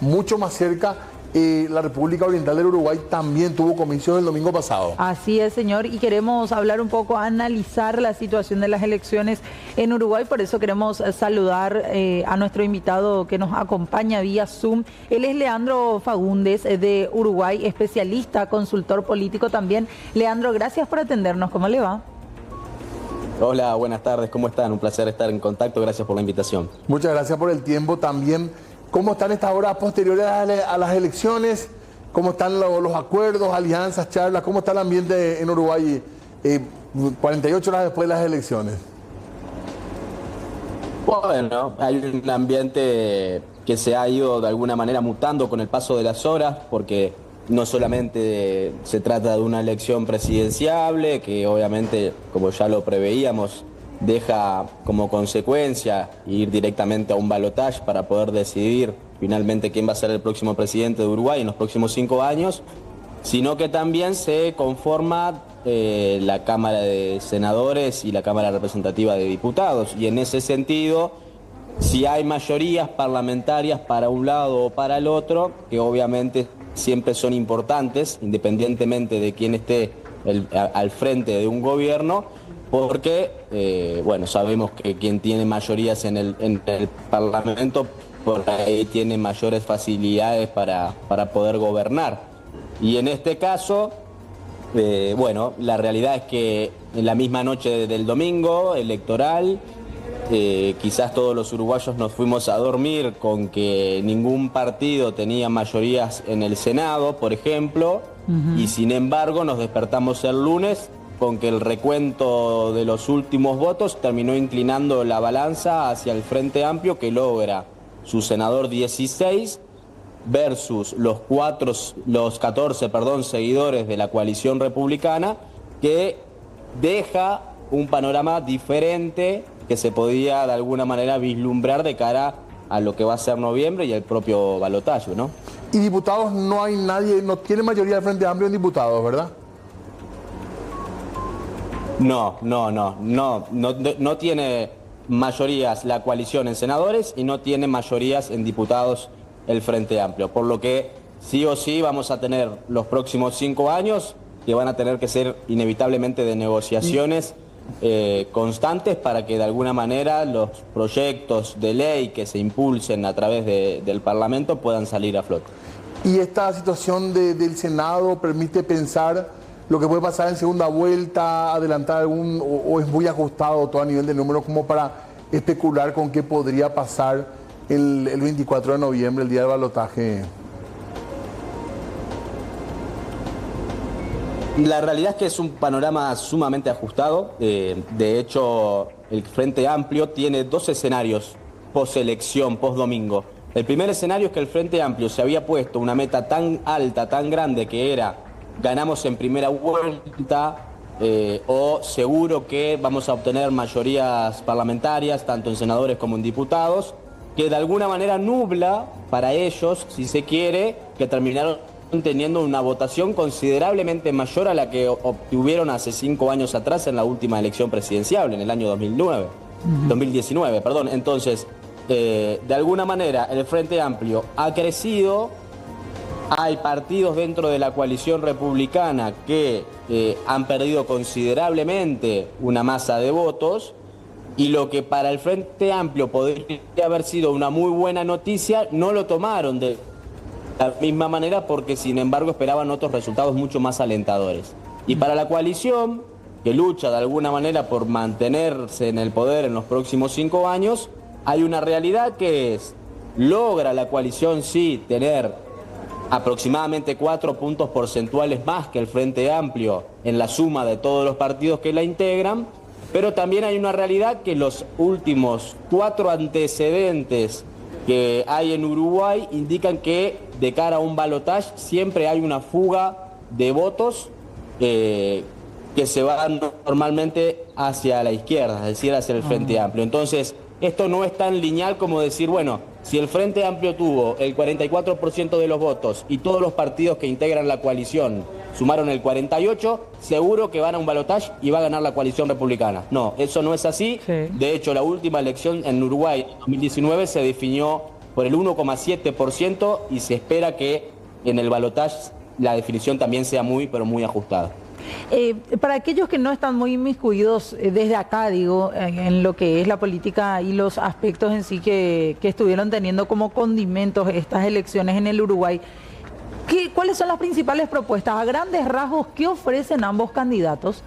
mucho más cerca. La República Oriental del Uruguay también tuvo comicios el domingo pasado. Así es, señor, y queremos hablar un poco, analizar la situación de las elecciones en Uruguay. Por eso queremos saludar a nuestro invitado que nos acompaña vía Zoom. Él es Leandro Fagundes, de Uruguay, especialista, consultor político también. Leandro, gracias por atendernos. ¿Cómo le va? Hola, buenas tardes, ¿cómo están? Un placer estar en contacto, gracias por la invitación. Muchas gracias por el tiempo también. ¿Cómo están estas horas posteriores a las elecciones? ¿Cómo están los acuerdos, alianzas, charlas? ¿Cómo está el ambiente en Uruguay 48 horas después de las elecciones? Bueno, hay un ambiente que se ha ido de alguna manera mutando con el paso de las horas, porque no solamente se trata de una elección presidenciable, que obviamente, como ya lo preveíamos, deja como consecuencia ir directamente a un balotaje para poder decidir finalmente quién va a ser el próximo presidente de Uruguay en los próximos 5 años, sino que también se conforma la Cámara de Senadores y la Cámara Representativa de Diputados. Y en ese sentido, si hay mayorías parlamentarias para un lado o para el otro, que obviamente siempre son importantes, independientemente de quién esté al frente de un gobierno, porque, bueno, sabemos que quien tiene mayorías en el Parlamento, por ahí tiene mayores facilidades para poder gobernar. Y en este caso, bueno, la realidad es que en la misma noche del domingo electoral, quizás todos los uruguayos nos fuimos a dormir con que ningún partido tenía mayorías en el Senado, por ejemplo, y sin embargo nos despertamos el lunes con que el recuento de los últimos votos terminó inclinando la balanza hacia el Frente Amplio, que logra su senador 16 versus los 14 seguidores de la coalición republicana, que deja un panorama diferente que se podía de alguna manera vislumbrar de cara a lo que va a ser noviembre y el propio balotaje, ¿no? Y diputados, no hay nadie, no tiene mayoría del Frente Amplio en diputados, ¿verdad? No tiene mayorías la coalición en senadores y no tiene mayorías en diputados el Frente Amplio, por lo que sí o sí vamos a tener los próximos 5 años que van a tener que ser inevitablemente de negociaciones constantes para que de alguna manera los proyectos de ley que se impulsen a través del Parlamento puedan salir a flote. ¿Y esta situación del Senado permite pensar lo que puede pasar en segunda vuelta, adelantar algún, o es muy ajustado todo a nivel de números como para especular con qué podría pasar el 24 de noviembre, el día del balotaje? La realidad es que es un panorama sumamente ajustado. De hecho, el Frente Amplio tiene 2 escenarios post-elección, post-domingo. El primer escenario es que el Frente Amplio se había puesto una meta tan alta, tan grande, que era ganamos en primera vuelta o seguro que vamos a obtener mayorías parlamentarias, tanto en senadores como en diputados, que de alguna manera nubla para ellos, si se quiere, que terminaron teniendo una votación considerablemente mayor a la que obtuvieron hace 5 años atrás en la última elección presidencial, en el año 2019, perdón. Entonces, de alguna manera, el Frente Amplio ha crecido. Hay partidos dentro de la coalición republicana que han perdido considerablemente una masa de votos, y lo que para el Frente Amplio podría haber sido una muy buena noticia, no lo tomaron de la misma manera, porque sin embargo esperaban otros resultados mucho más alentadores. Y para la coalición, que lucha de alguna manera por mantenerse en el poder en los próximos 5 años, hay una realidad que es, logra la coalición sí tener aproximadamente 4 puntos porcentuales más que el Frente Amplio en la suma de todos los partidos que la integran, pero también hay una realidad que los últimos 4 antecedentes que hay en Uruguay indican que de cara a un balotaje siempre hay una fuga de votos que se van normalmente hacia la izquierda, es decir, hacia el Frente Amplio. Entonces, esto no es tan lineal como decir, bueno, si el Frente Amplio tuvo el 44% de los votos y todos los partidos que integran la coalición sumaron el 48%, seguro que van a un balotaje y va a ganar la coalición republicana. No, eso no es así. Sí. De hecho, la última elección en Uruguay, en 2019, se definió por el 1,7% y se espera que en el balotaje la definición también sea muy, pero muy ajustada. Para aquellos que no están muy inmiscuidos desde acá, digo, en lo que es la política y los aspectos en sí que estuvieron teniendo como condimentos estas elecciones en el Uruguay, ¿cuáles son las principales propuestas? A grandes rasgos, ¿qué ofrecen ambos candidatos?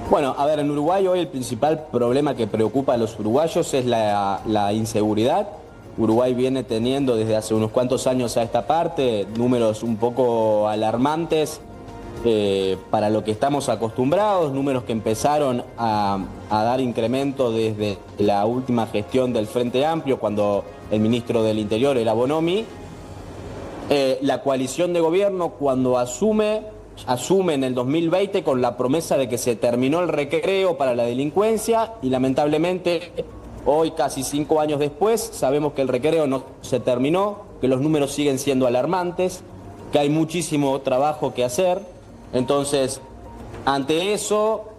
Bueno, a ver, en Uruguay hoy el principal problema que preocupa a los uruguayos es la inseguridad. Uruguay viene teniendo desde hace unos cuantos años a esta parte números un poco alarmantes para lo que estamos acostumbrados, números que empezaron a dar incremento desde la última gestión del Frente Amplio, cuando el ministro del Interior era Bonomi. La coalición de gobierno, cuando asume en el 2020 con la promesa de que se terminó el recreo para la delincuencia y lamentablemente hoy, casi 5 años después, sabemos que el recreo no se terminó, que los números siguen siendo alarmantes, que hay muchísimo trabajo que hacer. Entonces, ante eso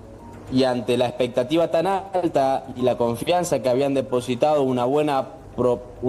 y ante la expectativa tan alta y la confianza que habían depositado una buena proporción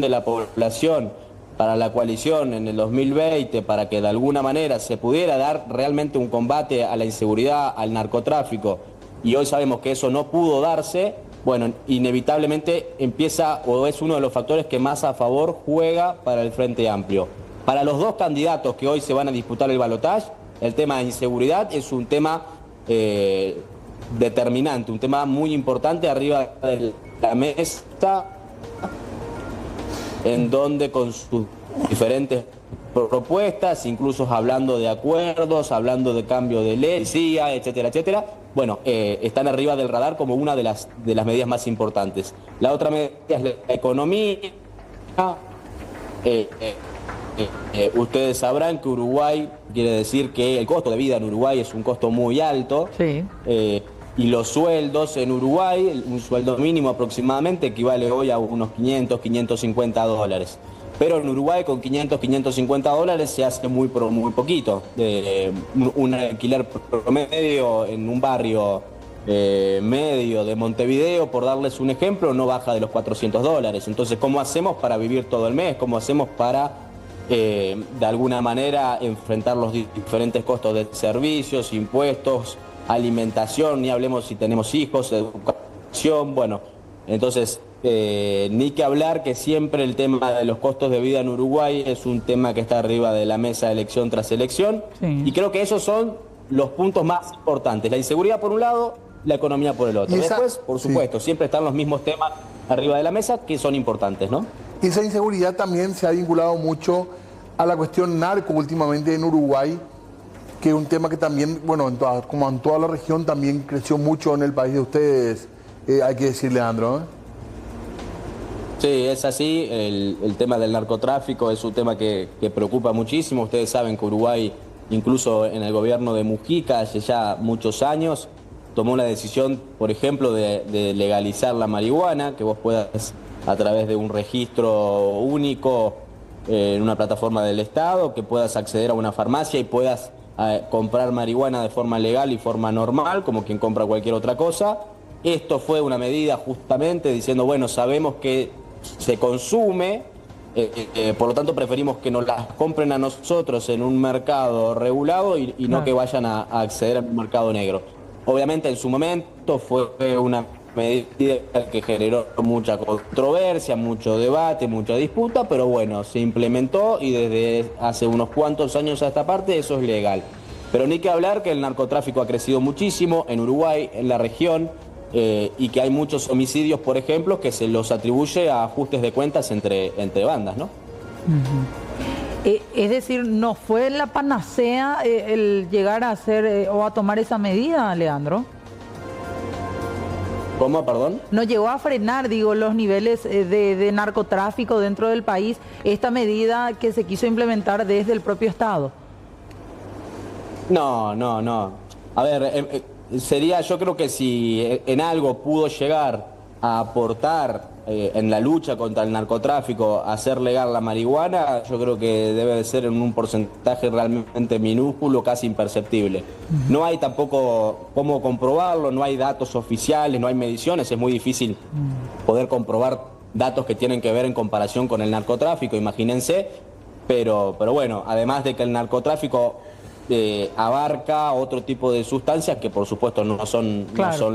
de la población para la coalición en el 2020, para que de alguna manera se pudiera dar realmente un combate a la inseguridad, al narcotráfico, y hoy sabemos que eso no pudo darse, bueno, inevitablemente empieza o es uno de los factores que más a favor juega para el Frente Amplio. Para los dos candidatos que hoy se van a disputar el balotaje, el tema de inseguridad es un tema determinante, un tema muy importante arriba de la mesa, en donde con sus diferentes propuestas, incluso hablando de acuerdos, hablando de cambio de ley, policía, etcétera, etcétera, bueno, están arriba del radar como una de las medidas más importantes. La otra medida es la economía. Ustedes sabrán que Uruguay, quiere decir que el costo de vida en Uruguay es un costo muy alto. Sí. Y los sueldos en Uruguay, un sueldo mínimo aproximadamente equivale hoy a unos 500, 550 dólares. Pero en Uruguay con 500, 550 dólares se hace muy poquito. Un alquiler promedio en un barrio medio de Montevideo, por darles un ejemplo, no baja de los 400 dólares. Entonces, ¿cómo hacemos para vivir todo el mes? ¿Cómo hacemos para, de alguna manera, enfrentar los diferentes costos de servicios, impuestos, alimentación, ni hablemos si tenemos hijos, educación? Bueno, entonces ni que hablar que siempre el tema de los costos de vida en Uruguay es un tema que está arriba de la mesa elección tras elección. Sí. Y creo que esos son los puntos más importantes: la inseguridad por un lado, la economía por el otro. Después, por supuesto, sí, siempre están los mismos temas arriba de la mesa que son importantes, ¿no? Y esa inseguridad también se ha vinculado mucho a la cuestión narco últimamente en Uruguay, que es un tema que también, bueno, como en toda la región, también creció mucho en el país de ustedes, hay que decir, Leandro, ¿eh? Sí, es así. El tema del narcotráfico es un tema que preocupa muchísimo. Ustedes saben que Uruguay, incluso en el gobierno de Mujica, hace ya muchos años, tomó la decisión, por ejemplo, de legalizar la marihuana, que vos puedas, a través de un registro único en una plataforma del Estado, que puedas acceder a una farmacia y puedas comprar marihuana de forma legal y forma normal, como quien compra cualquier otra cosa. Esto fue una medida justamente diciendo, bueno, sabemos que se consume, por lo tanto preferimos que nos las compren a nosotros en un mercado regulado y no que vayan a acceder al mercado negro. Obviamente en su momento fue una medida que generó mucha controversia, mucho debate, mucha disputa, pero bueno, se implementó y desde hace unos cuantos años a esta parte eso es legal. Pero ni que hablar que el narcotráfico ha crecido muchísimo en Uruguay, en la región, y que hay muchos homicidios, por ejemplo, que se los atribuye a ajustes de cuentas entre bandas, ¿no? Es decir, ¿no fue la panacea el llegar a hacer o a tomar esa medida, Leandro? ¿Cómo, perdón? ¿No llegó a frenar, digo, los niveles de narcotráfico dentro del país esta medida que se quiso implementar desde el propio Estado? No. A ver, sería, yo creo que si en algo pudo llegar a aportar en la lucha contra el narcotráfico, a hacer legal la marihuana, yo creo que debe de ser en un porcentaje realmente minúsculo, casi imperceptible. No hay tampoco cómo comprobarlo, no hay datos oficiales, no hay mediciones, es muy difícil poder comprobar datos que tienen que ver en comparación con el narcotráfico, imagínense, pero bueno, además de que el narcotráfico abarca otro tipo de sustancias que por supuesto no son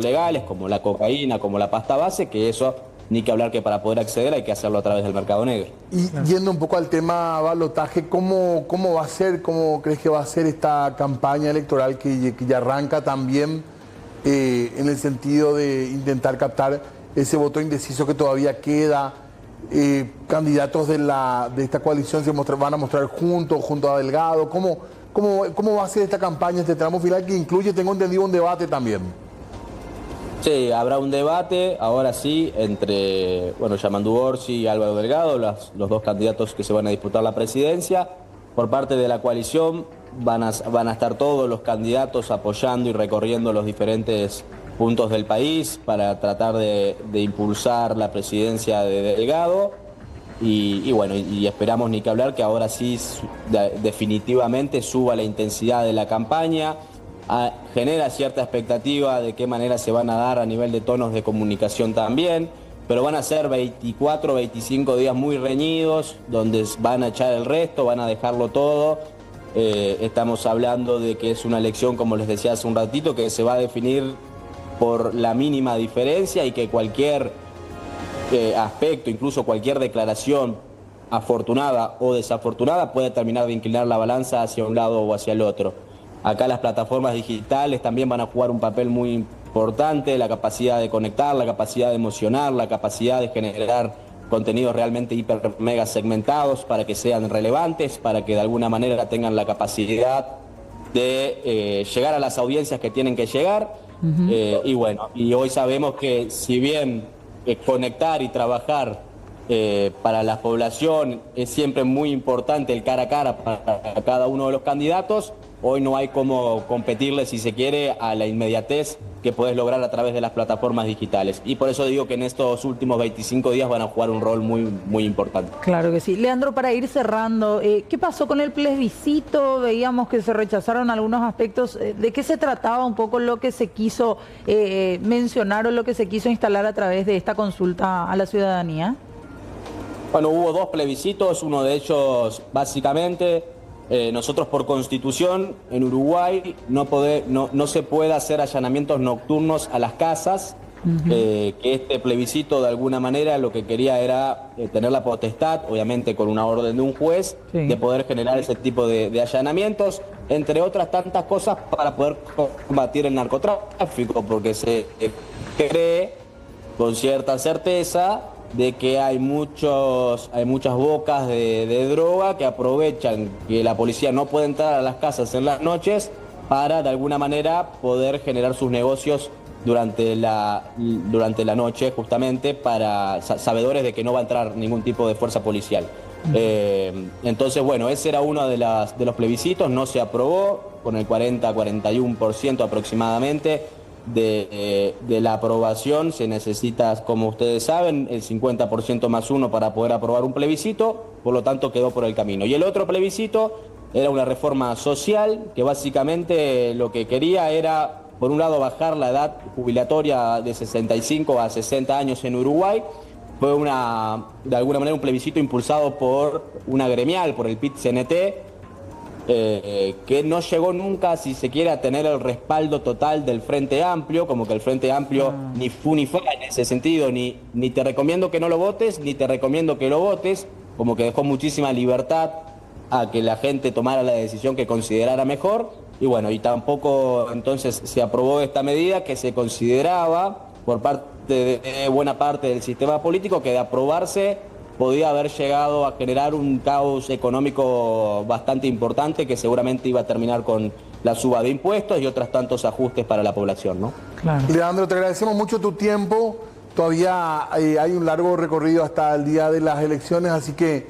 legales, como la cocaína, como la pasta base, que eso ni que hablar que para poder acceder hay que hacerlo a través del mercado negro. Y yendo un poco al tema balotaje, ¿cómo va a ser, cómo crees que va a ser esta campaña electoral que ya arranca también en el sentido de intentar captar ese voto indeciso que todavía queda? Candidatos de esta coalición van a mostrar junto a Delgado. ¿Cómo va a ser esta campaña, este tramo final que incluye, tengo entendido, un debate también? Sí, habrá un debate, ahora sí, entre Yamandu Orsi y Álvaro Delgado, los dos candidatos que se van a disputar la presidencia. Por parte de la coalición van a estar todos los candidatos apoyando y recorriendo los diferentes puntos del país para tratar de impulsar la presidencia de Delgado. Y esperamos ni que hablar que ahora sí definitivamente suba la intensidad de la campaña. Genera cierta expectativa de qué manera se van a dar a nivel de tonos de comunicación también, pero van a ser 24, 25 días muy reñidos, donde van a echar el resto, van a dejarlo todo. Estamos hablando de que es una elección, como les decía hace un ratito, que se va a definir por la mínima diferencia y que cualquier aspecto, incluso cualquier declaración afortunada o desafortunada, puede terminar de inclinar la balanza hacia un lado o hacia el otro. Acá las plataformas digitales también van a jugar un papel muy importante, la capacidad de conectar, la capacidad de emocionar, la capacidad de generar contenidos realmente hiper mega segmentados para que sean relevantes, para que de alguna manera tengan la capacidad de llegar a las audiencias que tienen que llegar. Y hoy sabemos que si bien conectar y trabajar para la población es siempre muy importante el cara a cara para cada uno de los candidatos, hoy no hay cómo competirle, si se quiere, a la inmediatez que podés lograr a través de las plataformas digitales. Y por eso digo que en estos últimos 25 días van a jugar un rol muy, muy importante. Claro que sí. Leandro, para ir cerrando, ¿qué pasó con el plebiscito? Veíamos que se rechazaron algunos aspectos. ¿De qué se trataba un poco lo que se quiso mencionar o lo que se quiso instalar a través de esta consulta a la ciudadanía? Bueno, hubo dos plebiscitos, uno de ellos básicamente... nosotros por constitución en Uruguay no se puede hacer allanamientos nocturnos a las casas, que este plebiscito de alguna manera lo que quería era tener la potestad, obviamente con una orden de un juez, de poder generar ese tipo de allanamientos, entre otras tantas cosas para poder combatir el narcotráfico, porque se cree con cierta certeza de que hay muchas bocas de droga que aprovechan que la policía no puede entrar a las casas en las noches para de alguna manera poder generar sus negocios durante la noche, justamente para sabedores de que no va a entrar ningún tipo de fuerza policial. Entonces, bueno, ese era uno de los plebiscitos, no se aprobó, con el 40-41% aproximadamente. De la aprobación se necesita, como ustedes saben, el 50% más uno para poder aprobar un plebiscito, por lo tanto quedó por el camino. Y el otro plebiscito era una reforma social que básicamente lo que quería era, por un lado, bajar la edad jubilatoria de 65 a 60 años en Uruguay. Fue de alguna manera un plebiscito impulsado por una gremial, por el PIT-CNT, que no llegó nunca, si se quiere, a tener el respaldo total del Frente Amplio, como que el Frente Amplio ni fu ni fa en ese sentido, ni te recomiendo que no lo votes, ni te recomiendo que lo votes, como que dejó muchísima libertad a que la gente tomara la decisión que considerara mejor, y bueno, y tampoco entonces se aprobó esta medida que se consideraba por parte de buena parte del sistema político que de aprobarse podía haber llegado a generar un caos económico bastante importante que seguramente iba a terminar con la suba de impuestos y otros tantos ajustes para la población, ¿no? Claro. Leandro, te agradecemos mucho tu tiempo. Todavía hay un largo recorrido hasta el día de las elecciones, así que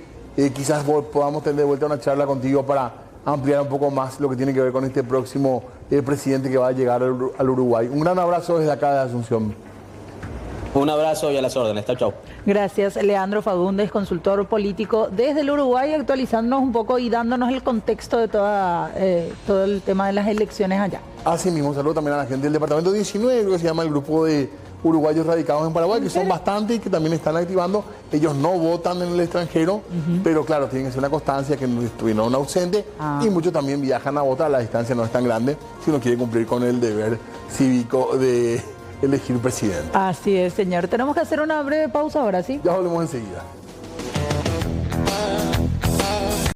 quizás podamos tener de vuelta una charla contigo para ampliar un poco más lo que tiene que ver con este próximo presidente que va a llegar al Uruguay. Un gran abrazo desde acá de Asunción. Un abrazo y a las órdenes. Chau, chau. Gracias, Leandro Fagundes, consultor político desde el Uruguay, actualizándonos un poco y dándonos el contexto de todo el tema de las elecciones allá. Así mismo, saludo también a la gente del departamento 19, creo que se llama el grupo de uruguayos radicados en Paraguay, que son bastantes y que también están activando. Ellos no votan en el extranjero, pero claro, tienen que ser una constancia que no estuvieron ausentes y muchos también viajan a votar. La distancia no es tan grande si uno quiere cumplir con el deber cívico de elegir presidente. Así es, señor. Tenemos que hacer una breve pausa ahora, ¿sí? Ya volvemos enseguida.